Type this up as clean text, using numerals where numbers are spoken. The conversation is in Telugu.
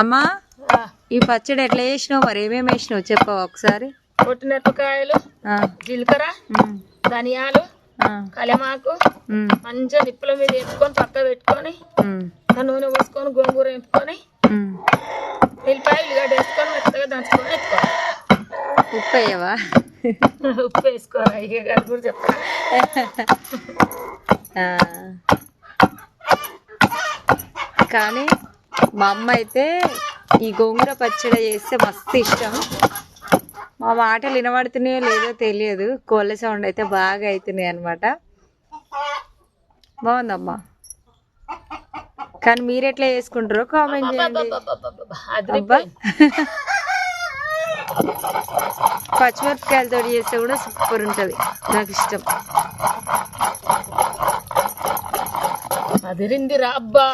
అమ్మా ఈ పచ్చడి ఎట్లా చేసినావు మరి ఏమేమి వేసినావు చెప్పవా ఒకసారి పొట్టిమిరపకాయలు జీలకర్ర ధనియాలు కలమాకు మంచిగా నిప్పుల మీద వేసుకొని పక్క పెట్టుకొని నూనె పోసుకొని గోంగూర వేసుకొని ఉల్లిపాయ ఉల్లిగడ్డ వేసుకొని మెత్తగా దంచుకొని వేసుకోవాలి ఉప్పు వేయవా ఉప్పు వేసుకోవాలి ఇక గారు కూడా చెప్తాను కానీ మా అమ్మ అయితే ఈ గోంగూర పచ్చడి చేస్తే మస్తు ఇష్టం మా మాటలు వినబడుతున్నాయో లేదో తెలియదు కోళ్ళ సౌండ్ అయితే బాగా అవుతున్నాయి అనమాట బాగుందమ్మా కానీ మీరు ఎట్లా చేసుకుంటారో కామెంట్ చేయండి అబ్బా పచ్చిమిరపకాయలతో చేస్తే కూడా సూపర్ ఉంటుంది నాకు ఇష్టం అదిరింది రా అబ్బా